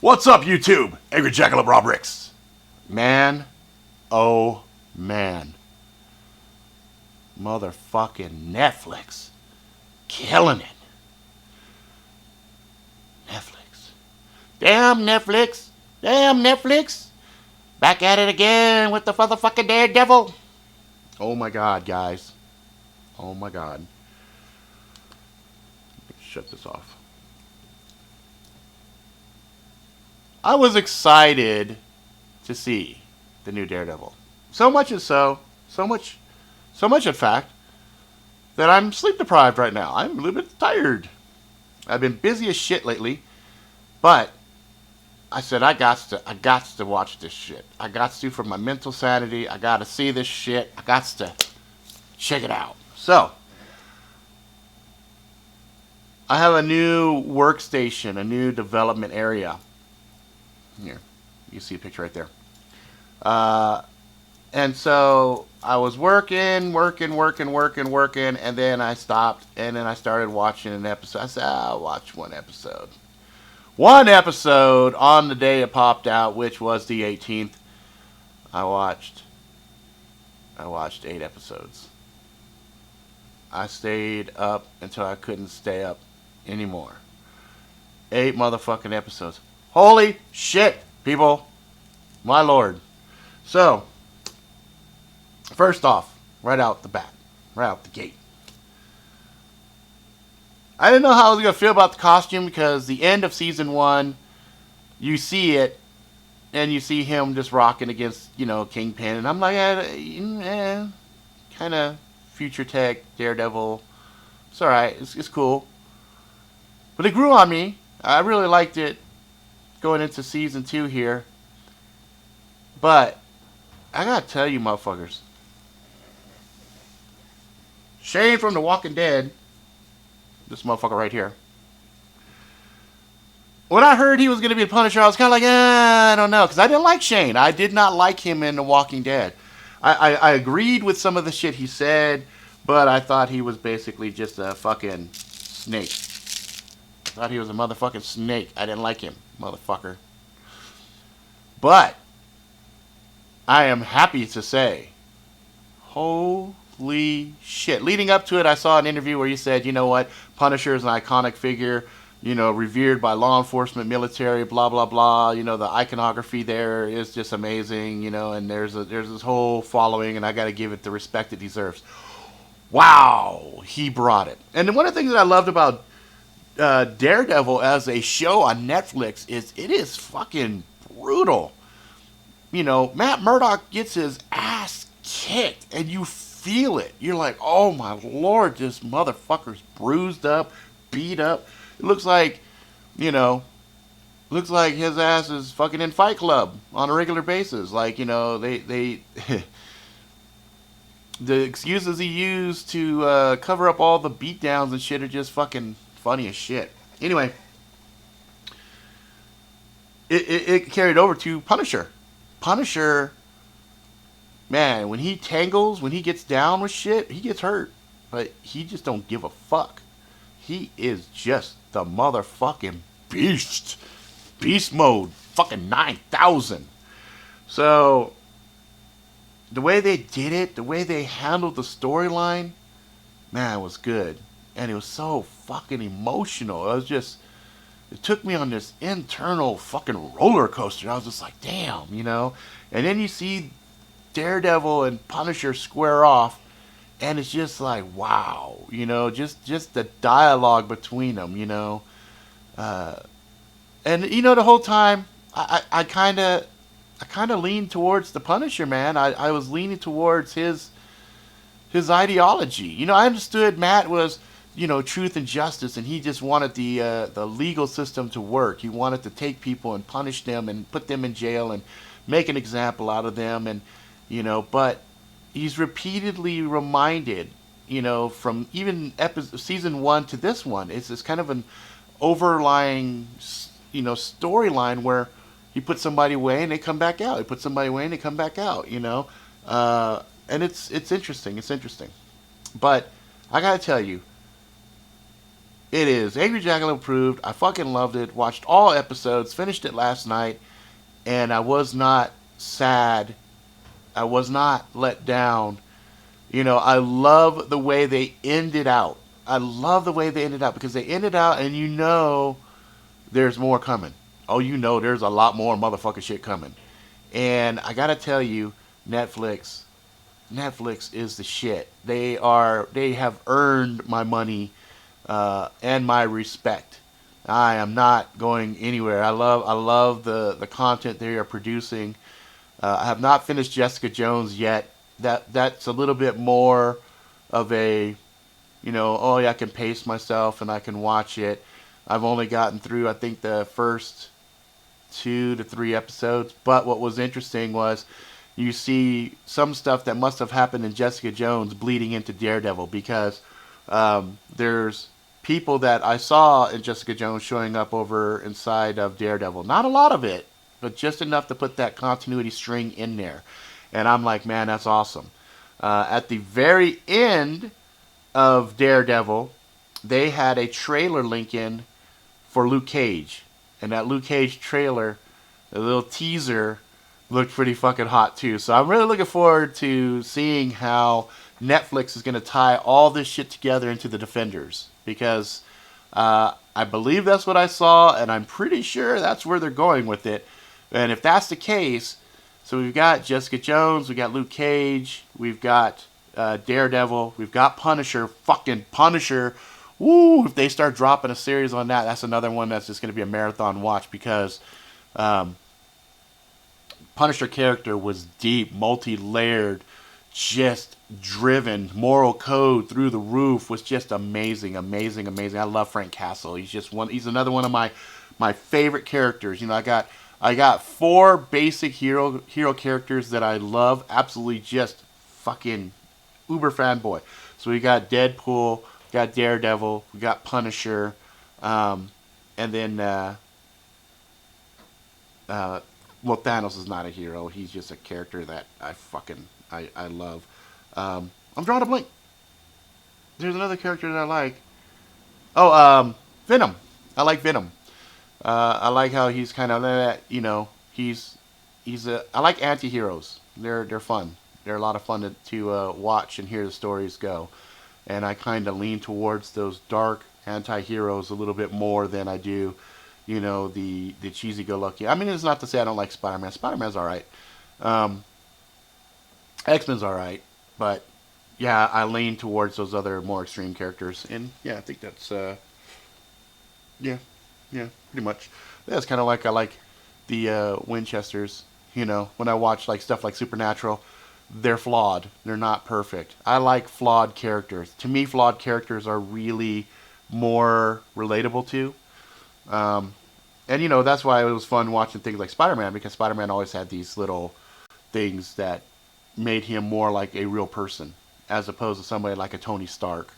What's up, YouTube? Angry Jackalope Rob Ricks. Man, oh man. Motherfucking Netflix. Killing it. Netflix. Damn Netflix. Damn Netflix. Back at it again with the motherfucking Daredevil. Oh my god, guys. Oh my god. Shut this off. I was excited to see the new Daredevil. So much in fact, that I'm sleep deprived right now. I'm a little bit tired. I've been busy as shit lately, but I said I got to watch this shit. I got to for my mental sanity. I got to see this shit. I got to check it out. So, I have a new workstation, a new development area. Here, you see a picture right there. And so I was working, and then I stopped, and then I started watching an episode. I said, I'll watch one episode. One episode on the day it popped out, which was the 18th. I watched 8 episodes. I stayed up until I couldn't stay up anymore. 8 motherfucking episodes. Holy shit, people. My lord. So, first off, right out the gate. I didn't know how I was going to feel about the costume because the end of season 1, you see it, and you see him just rocking against, Kingpin. And I'm like, kind of future tech, Daredevil. It's alright, it's cool. But it grew on me. I really liked it going into season 2 here. But, I gotta tell you motherfuckers. Shane from The Walking Dead, this motherfucker right here. When I heard he was going to be the Punisher, I was kind of like, I don't know. Because I didn't like Shane. I did not like him in The Walking Dead. I agreed with some of the shit he said, but I thought he was basically just a fucking snake. I thought he was a motherfucking snake. I didn't like him, motherfucker. But, I am happy to say, holy shit. Leading up to it, I saw an interview where you said, you know what, Punisher is an iconic figure, revered by law enforcement, military, blah, blah, blah. The iconography there is just amazing, and there's this whole following, and I got to give it the respect it deserves. Wow, he brought it. And one of the things that I loved about Daredevil as a show on Netflix is it is fucking brutal. Matt Murdock gets his ass kicked, and you feel it. You're like, oh my lord, this motherfucker's bruised up, beat up. It looks like, his ass is fucking in Fight Club on a regular basis. Like, they the excuses he used to cover up all the beatdowns and shit are just fucking funny as shit. Anyway, it carried over to Punisher. Punisher, man, when he tangles, when he gets down with shit, he gets hurt. But he just don't give a fuck. He is just the motherfucking beast. Beast mode. Fucking 9,000. So, the way they did it, the way they handled the storyline, man, it was good. And it was so fucking emotional. It took me on this internal fucking roller coaster. I was just like, damn, And then you see Daredevil and Punisher square off, and it's just like, wow, just the dialogue between them, and the whole time I kind of leaned towards the Punisher, man. I was leaning towards his ideology. I understood Matt was, truth and justice, and he just wanted the legal system to work. He wanted to take people and punish them and put them in jail and make an example out of them, and but he's repeatedly reminded, from even season 1 to this one, it's this kind of an overlying, storyline where he puts somebody away and they come back out. He puts somebody away and they come back out. And it's interesting. It's interesting, but I gotta tell you, It is. Angry Jackalope approved. I fucking loved it. Watched all episodes. Finished it last night. And I was not sad. I was not let down. You know, I love the way they ended out. I love the way they ended out because they ended out and you know there's more coming. Oh, you know there's a lot more motherfucking shit coming. And I gotta tell you, Netflix, Netflix is the shit. They have earned my money and my respect. I am not going anywhere. I love the content they are producing. I have not finished Jessica Jones yet. That's a little bit more of a, you know, oh yeah, I can pace myself and I can watch it. I've only gotten through I think the first 2 to 3 episodes. But what was interesting was you see some stuff that must have happened in Jessica Jones bleeding into Daredevil because there's people that I saw in Jessica Jones showing up over inside of Daredevil. Not a lot of it, but just enough to put that continuity string in there. And I'm like, man, that's awesome. At the very end of Daredevil, they had a trailer link in for Luke Cage. And that Luke Cage trailer, a little teaser, looked pretty fucking hot too. So I'm really looking forward to seeing how Netflix is going to tie all this shit together into the Defenders. Because I believe that's what I saw, and I'm pretty sure that's where they're going with it. And if that's the case, so we've got Jessica Jones, we've got Luke Cage, we've got Daredevil, we've got Punisher, fucking Punisher. Woo! If they start dropping a series on that, that's another one that's just going to be a marathon watch because Punisher character was deep, multi-layered, just driven, moral code through the roof was just amazing, amazing, amazing. I love Frank Castle. He's just one. He's another one of my favorite characters. You know, I got 4 basic hero characters that I love, absolutely just fucking uber fanboy. So we got Deadpool, we got Daredevil, we got Punisher, and then well, Thanos is not a hero. He's just a character that I love. I'm drawing a blank. There's another character that I like. Oh, Venom. I like Venom. I like how he's kind of that. You know, he's a. I like anti-heroes. They're fun. They're a lot of fun to watch and hear the stories go. And I kind of lean towards those dark anti-heroes a little bit more than I do, you know, the cheesy-go-lucky. I mean, it's not to say I don't like Spider-Man. Spider-Man's all right. X-Men's all right, but yeah, I lean towards those other more extreme characters, and yeah, I think that's yeah, yeah, pretty much. That's kind of like I like the Winchesters. You know, when I watch like stuff like Supernatural, they're flawed. They're not perfect. I like flawed characters. To me, flawed characters are really more relatable to. Um, and you know that's why it was fun watching things like Spider-Man because Spider-Man always had these little things that made him more like a real person as opposed to somebody like a Tony Stark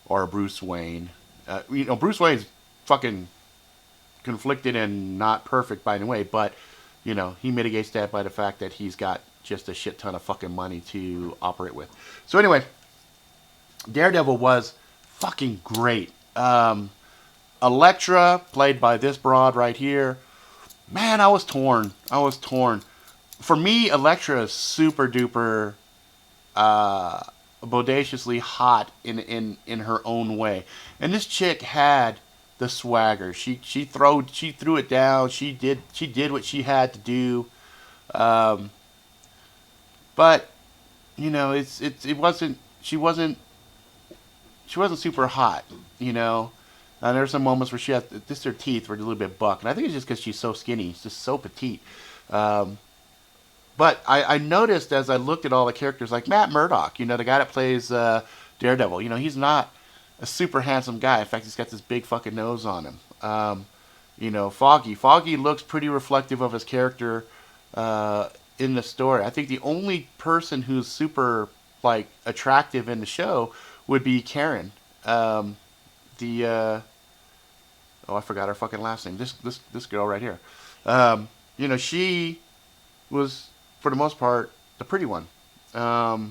or a Bruce Wayne. You know, Bruce Wayne's fucking conflicted and not perfect by any way, but you know he mitigates that by the fact that he's got just a shit ton of fucking money to operate with. So anyway, Daredevil was fucking great. Elektra, played by this broad right here. Man, I was torn. I was torn. For me, Elektra is super duper bodaciously hot in her own way. And this chick had the swagger. She threw it down. She did what she had to do. But you know, it wasn't she wasn't super hot. You know, and there's some moments where she had just her teeth were a little bit buck, and I think it's just because she's so skinny. She's just so petite. But I noticed as I looked at all the characters, like Matt Murdock, you know, the guy that plays Daredevil, you know, he's not a super handsome guy. In fact, he's got this big fucking nose on him. You know, Foggy looks pretty reflective of his character in the story. I think the only person who's super, like, attractive in the show would be Karen. Oh, I forgot her fucking last name. This girl right here. You know, she was for the most part the pretty one. I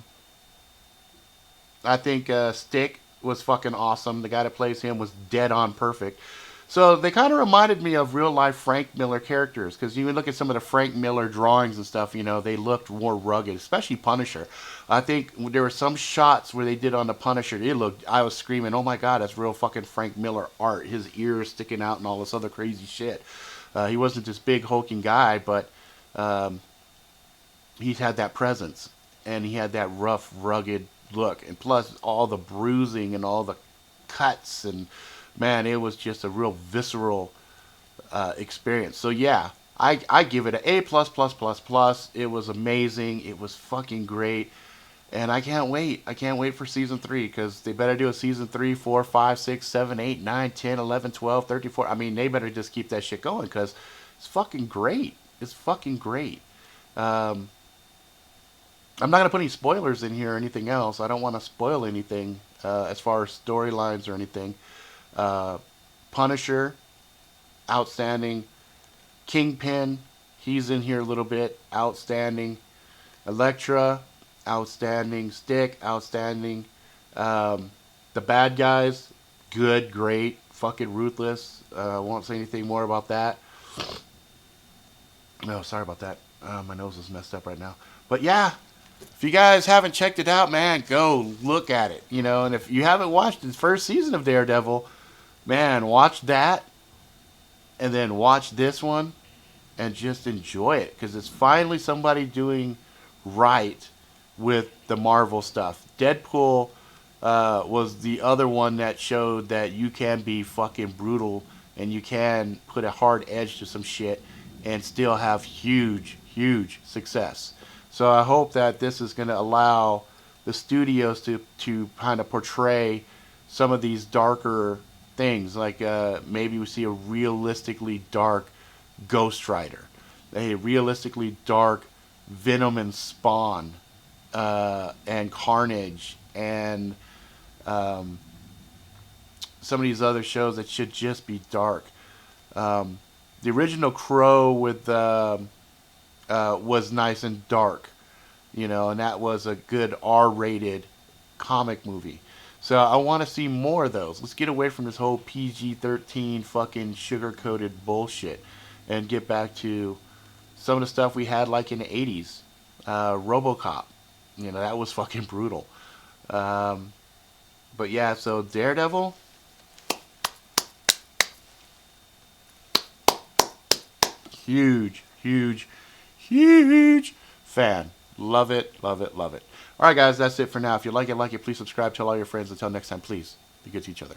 think Stick was fucking awesome. The guy that plays him was dead on perfect. So they kind of reminded me of real life Frank Miller characters, because you look at some of the Frank Miller drawings and stuff, they looked more rugged, especially Punisher. I think there were some shots where they did on the Punisher. I was screaming, oh my God, that's real fucking Frank Miller art. His ears sticking out and all this other crazy shit. He wasn't this big hulking guy, but he had that presence, and he had that rough, rugged look, and plus all the bruising and all the cuts, and man, it was just a real visceral experience. So yeah, I give it an A plus plus plus plus. It was amazing. It was fucking great, and I can't wait. I can't wait for season 3, because they better do a season 3, 4, 5, 6, 7, 8, 9, 10, 11, 12, 34. I mean, they better just keep that shit going, because it's fucking great. It's fucking great. I'm not going to put any spoilers in here or anything else. I don't want to spoil anything as far as storylines or anything. Punisher, outstanding. Kingpin, he's in here a little bit, outstanding. Elektra, outstanding. Stick, outstanding. The bad guys, good, great, fucking ruthless. I won't say anything more about that. No, sorry about that. My nose is messed up right now. But yeah, if you guys haven't checked it out, man, go look at it. And if you haven't watched the first season of Daredevil, man, watch that, and then watch this one, and just enjoy it, because it's finally somebody doing right with the Marvel stuff. Deadpool was the other one that showed that you can be fucking brutal, and you can put a hard edge to some shit and still have huge, huge success. So I hope that this is going to allow the studios to kind of portray some of these darker things. Like maybe we see a realistically dark Ghost Rider, a realistically dark Venom and Spawn, and Carnage, and some of these other shows that should just be dark. The original Crow with was nice and dark, and that was a good R-rated comic movie. So I want to see more of those. Let's get away from this whole PG-13 fucking sugar-coated bullshit and get back to some of the stuff we had like in the 80s. RoboCop, that was fucking brutal. But yeah, so Daredevil, huge, huge, huge fan. Love it, love it, love it. Alright guys, that's it for now. If you like it, please subscribe, tell all your friends. Until next time, please be good to each other.